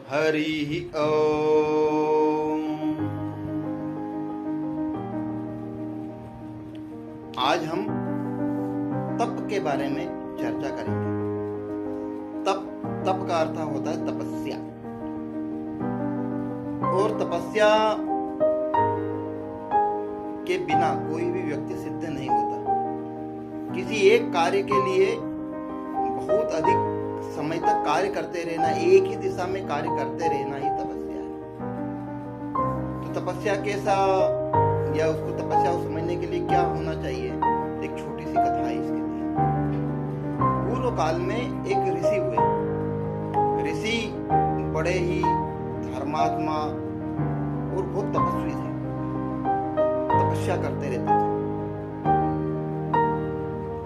हरि ओम। आज हम तप के बारे में चर्चा करेंगे। तप का अर्थ होता है तपस्या, और तपस्या के बिना कोई भी व्यक्ति सिद्ध नहीं होता। किसी एक कार्य के लिए बहुत अधिक समय तक कार्य करते रहना, एक ही दिशा में कार्य करते रहना ही तपस्या है। तो तपस्या कैसा, या उसको तपस्या को समझने के लिए क्या होना चाहिए, एक छोटी सी कथा है इसके लिए। पूर्व काल में एक ऋषि हुए। ऋषि बड़े ही धर्मात्मा और बहुत तपस्वी थे, तपस्या करते रहते थे।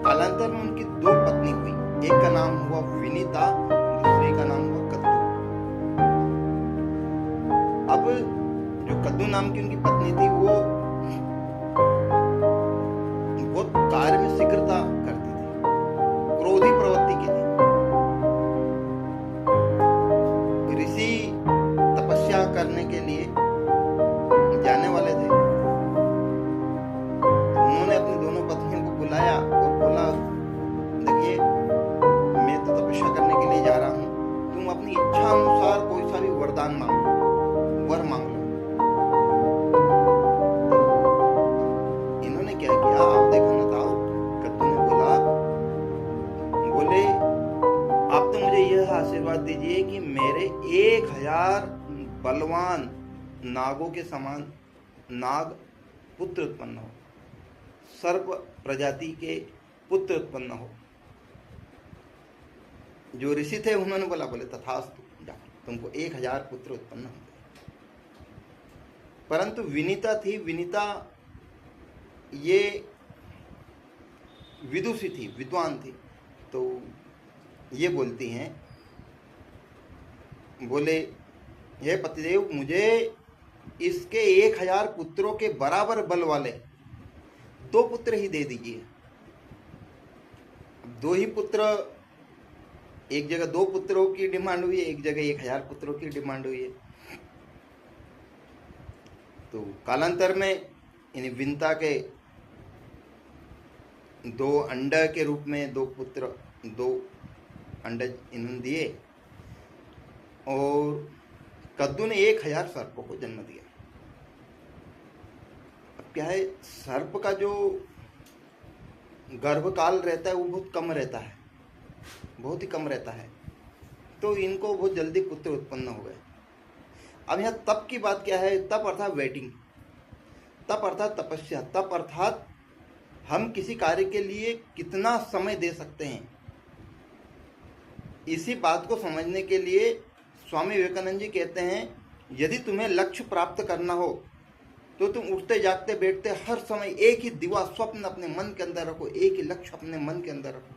कालांतर में उनकी दो पत्नी हुई, एक का नाम हुआ विनीता, दूसरी का नाम हुआ कद्दू। अब जो कद्दू नाम की उनकी पत्नी थी, वो बहुत कार्य में शीघ्रता करती थी, क्रोधी प्रवृत्ति की थी। ऋषि तपस्या करने के लिए जाने वाले थे। उन्होंने अपनी दोनों पत्नियों को बुलाया और बोला, देखिए मैं तो तपस्या करने के लिए जा रहा हूँ, तुम अपनी इच्छा अनुसार कोई सा भी वरदान मांगो, वर मांग लो। इन्होंने क्या किया, आप देखो ना था। कद्दू ने बोले आप तो मुझे यह आशीर्वाद दीजिए कि मेरे 1000 बलवान नागों के समान नाग पुत्र उत्पन्न हो, सर्प प्रजाति के पुत्र उत्पन्न हो। जो ऋषि थे उन्होंने बोले तथास्तु, जाओ, तुमको 1000 पुत्र उत्पन्न होंगे। परंतु विनीता थी, विनीता ये विदुषी थी, विद्वान थी। तो ये बोलती हैं, बोले हे पतिदेव, मुझे इसके 1000 पुत्रों के बराबर बल वाले 2 पुत्र ही दे दीजिए। 2 ही पुत्र, एक जगह 2 पुत्रों की डिमांड हुई है, एक जगह 1000 पुत्रों की डिमांड हुई है। तो कालांतर में इन विनीता के 2 अंडा के रूप में 2 पुत्र, 2 अंडे इन्होंने दिए, और कद्दू ने 1000 सर्पों को जन्म दिया। अब क्या है, सर्प का जो गर्भकाल रहता है वो बहुत कम रहता है, बहुत ही कम रहता है। तो इनको बहुत जल्दी पुत्र उत्पन्न हो गए। अब यहाँ तप की बात क्या है, तप अर्थात वेटिंग, तप अर्थात तपस्या, तप अर्थात हम किसी कार्य के लिए कितना समय दे सकते हैं। इसी बात को समझने के लिए स्वामी विवेकानंद जी कहते हैं, यदि तुम्हें लक्ष्य प्राप्त करना हो तो तुम उठते जागते बैठते हर समय एक ही दिवा स्वप्न अपने मन के अंदर रखो, एक ही लक्ष्य अपने मन के अंदर रखो।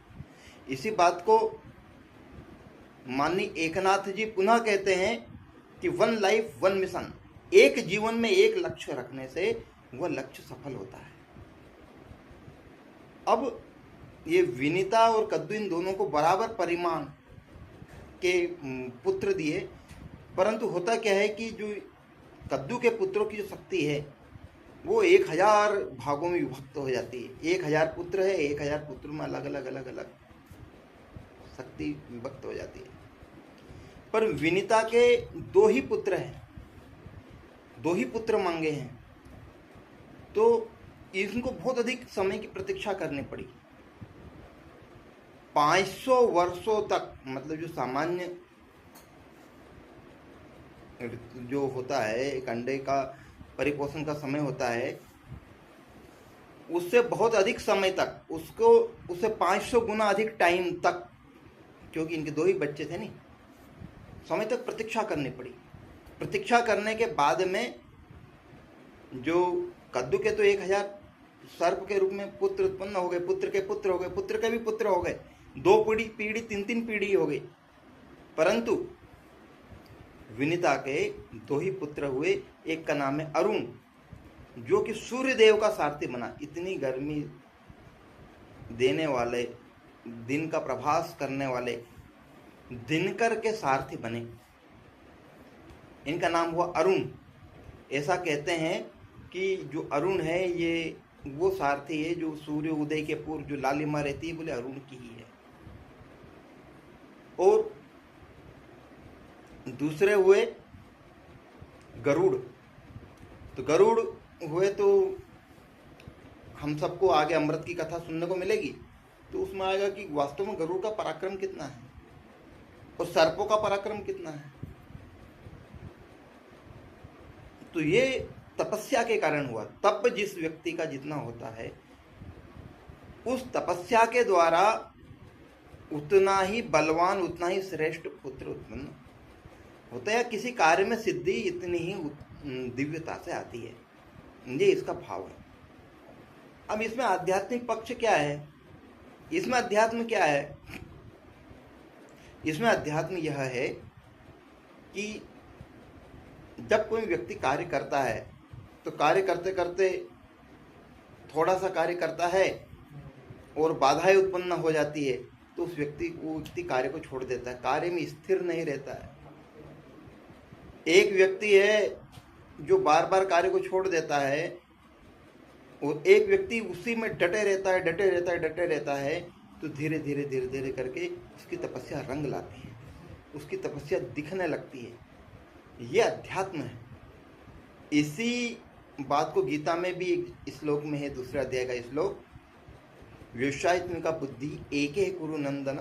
इसी बात को माननीय एकनाथ जी पुनः कहते हैं कि 1 लाइफ 1 मिशन, एक जीवन में एक लक्ष्य रखने से वह लक्ष्य सफल होता है। अब ये विनीता और कद्दू इन दोनों को बराबर परिमाण के पुत्र दिए, परंतु होता क्या है कि जो कद्दू के पुत्रों की जो शक्ति है वो 1000 भागों में विभक्त हो जाती है। 1000 पुत्र है, 1000 पुत्रों में अलग अलग शक्ति विभक्त हो जाती है। पर विनीता के 2 ही पुत्र हैं, 2 ही पुत्र मांगे हैं, तो इनको बहुत अधिक समय की प्रतीक्षा करनी पड़ी। 500 वर्षों तक, मतलब जो सामान्य जो होता है एक अंडे का परिपोषण का समय होता है, उससे बहुत अधिक समय तक, उससे 500 गुना अधिक टाइम तक, क्योंकि इनके 2 ही बच्चे थे नहीं, समय तक प्रतीक्षा करनी पड़ी। प्रतीक्षा करने के बाद में जो कद्दू के तो 1000 सर्प के रूप में पुत्र उत्पन्न हो गए, पुत्र के पुत्र हो गए, पुत्र के भी पुत्र हो गए, 2 पीढ़ी 3 पीढ़ी हो गई। परंतु विनीता के 2 ही पुत्र हुए। एक का नाम है अरुण, जो कि सूर्य देव का सारथी बना। इतनी गर्मी देने वाले, दिन का प्रभास करने वाले दिनकर के सारथी बने। इनका नाम हुआ अरुण। ऐसा कहते हैं कि जो अरुण है ये वो सारथी है जो सूर्य उदय के पूर्व जो लालिमा रहती है, बोले अरुण की ही है। और दूसरे हुए गरुड़। तो गरुड़ हुए तो हम सबको आगे अमृत की कथा सुनने को मिलेगी, तो उसमें आएगा कि वास्तव में गरुड़ का पराक्रम कितना है और सर्पों का पराक्रम कितना है। तो ये तपस्या के कारण हुआ। तप जिस व्यक्ति का जितना होता है, उस तपस्या के द्वारा उतना ही बलवान, उतना ही श्रेष्ठ पुत्र उत्पन्न होता है। किसी कार्य में सिद्धि इतनी ही दिव्यता से आती है, ये इसका भाव है। अब इसमें आध्यात्मिक पक्ष क्या है, इसमें अध्यात्म क्या है? इसमें अध्यात्म यह है कि जब कोई व्यक्ति कार्य करता है तो कार्य करते करते थोड़ा सा कार्य करता है और बाधाएं उत्पन्न हो जाती है, तो उस व्यक्ति कार्य को छोड़ देता है, कार्य में स्थिर नहीं रहता है। एक व्यक्ति है जो बार बार कार्य को छोड़ देता है और एक व्यक्ति उसी में डटे रहता है, तो धीरे धीरे करके उसकी तपस्या रंग लाती है, उसकी तपस्या दिखने लगती है। ये अध्यात्म है। इसी बात को गीता में भी एक श्लोक में है, दूसरे अध्याय का श्लोक, व्यवसायत्मिका बुद्धि एके कुरु नंदन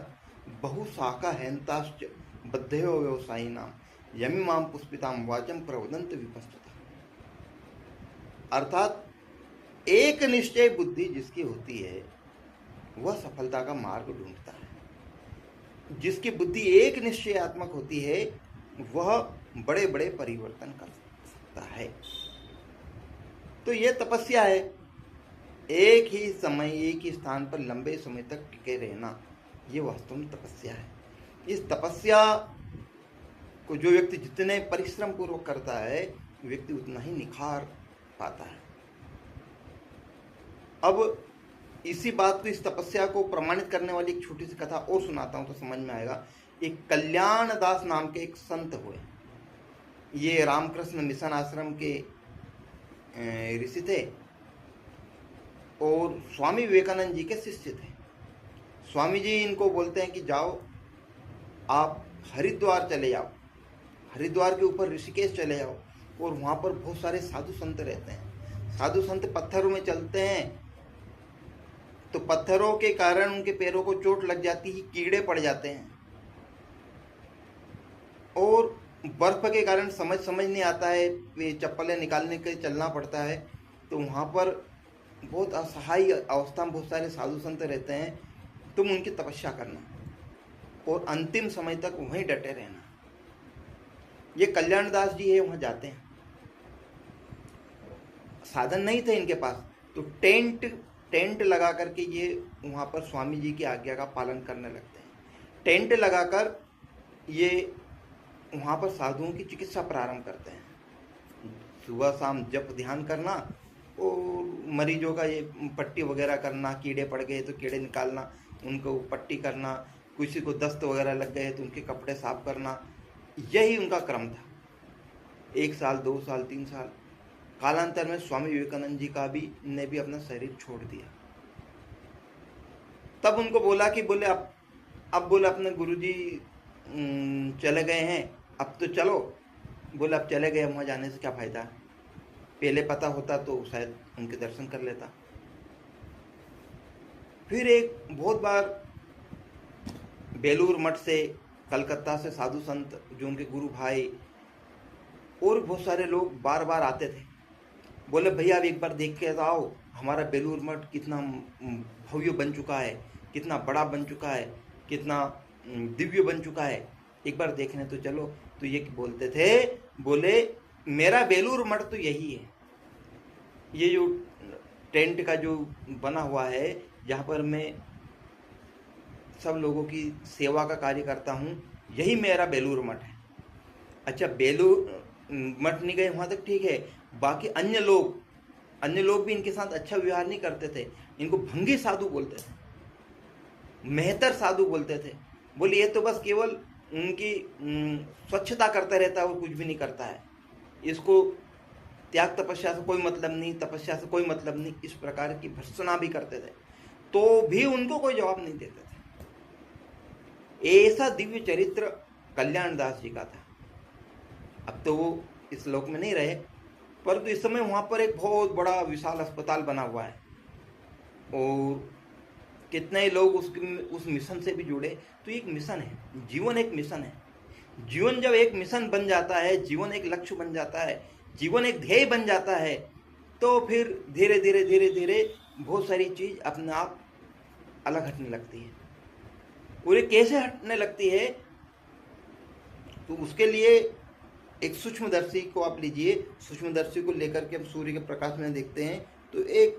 बहुशाखा हैंताश्च बद्धयो व्यवसायी नाम यमिमाम पुष्पिताम वाचम प्रवदंत विपस्तुता। अर्थात एक निश्चय बुद्धि जिसकी होती है वह सफलता का मार्ग ढूंढता है। जिसकी बुद्धि एक निश्चयात्मक होती है वह बड़े बड़े परिवर्तन कर सकता है। तो यह तपस्या है। एक ही समय एक ही स्थान पर लंबे समय तक टिके रहना, ये वास्तव में तपस्या है। इस तपस्या को जो व्यक्ति जितने परिश्रम पूर्वक करता है, व्यक्ति उतना ही निखार पाता है। अब इसी बात को, इस तपस्या को प्रमाणित करने वाली एक छोटी सी कथा और सुनाता हूं तो समझ में आएगा। एक कल्याण दास नाम के एक संत हुए। ये रामकृष्ण मिशन आश्रम के ऋषि थे और स्वामी विवेकानंद जी के शिष्य थे। स्वामी जी इनको बोलते हैं कि जाओ आप हरिद्वार चले जाओ, हरिद्वार के ऊपर ऋषिकेश चले जाओ, और वहाँ पर बहुत सारे साधु संत रहते हैं। साधु संत पत्थरों में चलते हैं, तो पत्थरों के कारण उनके पैरों को चोट लग जाती है, कीड़े पड़ जाते हैं, और बर्फ के कारण समझ नहीं आता है, चप्पलें निकालने के चलना पड़ता है। तो वहाँ पर बहुत असहाय अवस्था में बहुत सारे साधु संत रहते हैं। तुम उनकी तपस्या करना और अंतिम समय तक वहीं डटे रहना। ये कल्याणदास जी है, वहाँ जाते हैं। साधन नहीं थे इनके पास, तो टेंट लगा करके ये वहाँ पर स्वामी जी की आज्ञा का पालन करने लगते हैं। टेंट लगाकर ये वहाँ पर साधुओं की चिकित्सा प्रारंभ करते हैं। सुबह शाम जप ध्यान करना और मरीजों का ये पट्टी वगैरह करना, कीड़े पड़ गए तो कीड़े निकालना, उनको पट्टी करना, किसी को दस्त वगैरह लग गए तो उनके कपड़े साफ करना, यही उनका क्रम था। 1 साल 2 साल 3 साल, कालांतर में स्वामी विवेकानंद जी ने भी अपना शरीर छोड़ दिया। तब उनको बोला कि बोले अब बोले अपने गुरुजी चले गए हैं, अब तो चलो। बोले अब चले गए, वहाँ जाने से क्या फायदा, पहले पता होता तो शायद उनके दर्शन कर लेता। फिर एक बहुत बार बेलूर मठ से, कलकत्ता से साधु संत जो उनके गुरु भाई और बहुत सारे लोग बार बार आते थे। बोले भैया अब एक बार देख के आओ, हमारा बेलूर मठ कितना भव्य बन चुका है, कितना बड़ा बन चुका है, कितना दिव्य बन चुका है, एक बार देखने तो चलो। तो ये बोलते थे, बोले मेरा बेलूर मठ तो यही है, ये जो टेंट का जो बना हुआ है, जहाँ पर मैं सब लोगों की सेवा का कार्य करता हूँ, यही मेरा बेलूर मठ है। अच्छा, बेलूर मठ नहीं गए वहाँ तक ठीक है, बाकी अन्य लोग भी इनके साथ अच्छा व्यवहार नहीं करते थे। इनको भंगी साधु बोलते थे, मेहतर साधु बोलते थे। बोले ये तो बस केवल उनकी स्वच्छता करता रहता है और कुछ भी नहीं करता है। इसको त्याग तपस्या से कोई मतलब नहीं, तपस्या से कोई मतलब नहीं, इस प्रकार की भर्त्सना भी करते थे, तो भी उनको कोई जवाब नहीं देते थे। ऐसा दिव्य चरित्र कल्याण दास जी का था। अब तो वो इस लोक में नहीं रहे, परंतु इस समय वहां पर एक बहुत बड़ा विशाल अस्पताल बना हुआ है और कितने लोग उस मिशन से भी जुड़े। तो एक मिशन है, जीवन एक मिशन है। जीवन जब एक मिशन बन जाता है, जीवन एक लक्ष्य बन जाता है, जीवन एक ध्येय बन जाता है, तो फिर धीरे धीरे धीरे धीरे बहुत सारी चीज अपने आप अलग हटने लगती है। और ये कैसे हटने लगती है, तो उसके लिए एक सूक्ष्मदर्शी को आप लीजिए। सूक्ष्मदर्शी को लेकर के हम सूर्य के प्रकाश में देखते हैं तो एक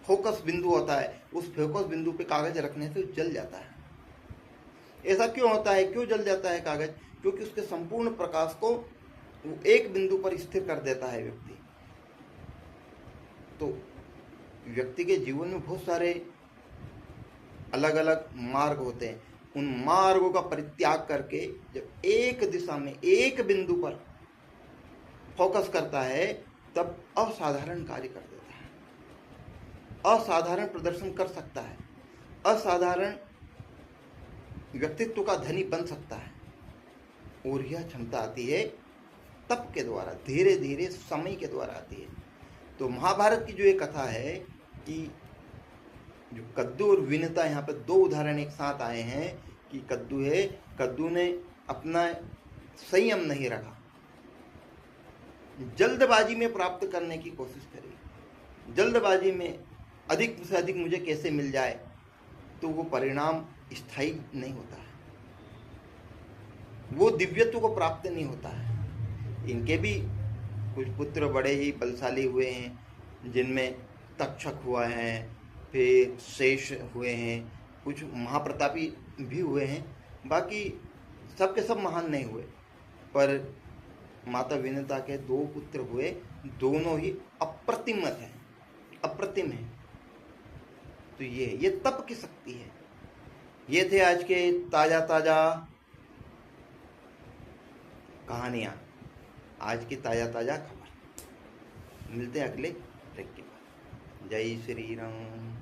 फोकस बिंदु होता है, उस फोकस बिंदु पे कागज रखने से जल जाता है। ऐसा क्यों होता है, क्यों जल जाता है कागज? क्योंकि उसके संपूर्ण प्रकाश को वो एक बिंदु पर स्थिर कर देता है व्यक्ति। तो व्यक्ति के जीवन में बहुत सारे अलग अलग मार्ग होते हैं। उन मार्गों का परित्याग करके जब एक दिशा में एक बिंदु पर फोकस करता है, तब असाधारण कार्य कर देता है, असाधारण प्रदर्शन कर सकता है, असाधारण व्यक्तित्व का धनी बन सकता है। और यह क्षमता आती है तप के द्वारा, धीरे धीरे समय के द्वारा आती है। तो महाभारत की जो एक कथा है कि जो कद्दू और विनता, यहाँ पर दो उदाहरण एक साथ आए हैं कि कद्दू है, कद्दू ने अपना संयम नहीं रखा, जल्दबाजी में प्राप्त करने की कोशिश करी, जल्दबाजी में अधिक से अधिक मुझे कैसे मिल जाए, तो वो परिणाम स्थायी नहीं होता है, वो दिव्यत्व को प्राप्त नहीं होता है। इनके भी कुछ पुत्र बड़े ही बलशाली हुए हैं, जिनमें तक्षक हुआ है, फिर शेष हुए हैं, कुछ महाप्रतापी भी हुए हैं, बाकी सबके सब महान नहीं हुए। पर माता विनता के दो पुत्र हुए, दोनों ही अप्रतिम हैं, अप्रतिम हैं। तो ये तप की शक्ति है। ये थे आज के ताजा ताजा कहानियां, आज की ताजा ताजा खबर। मिलते हैं अगले ब्रेक के बाद। जय श्री राम।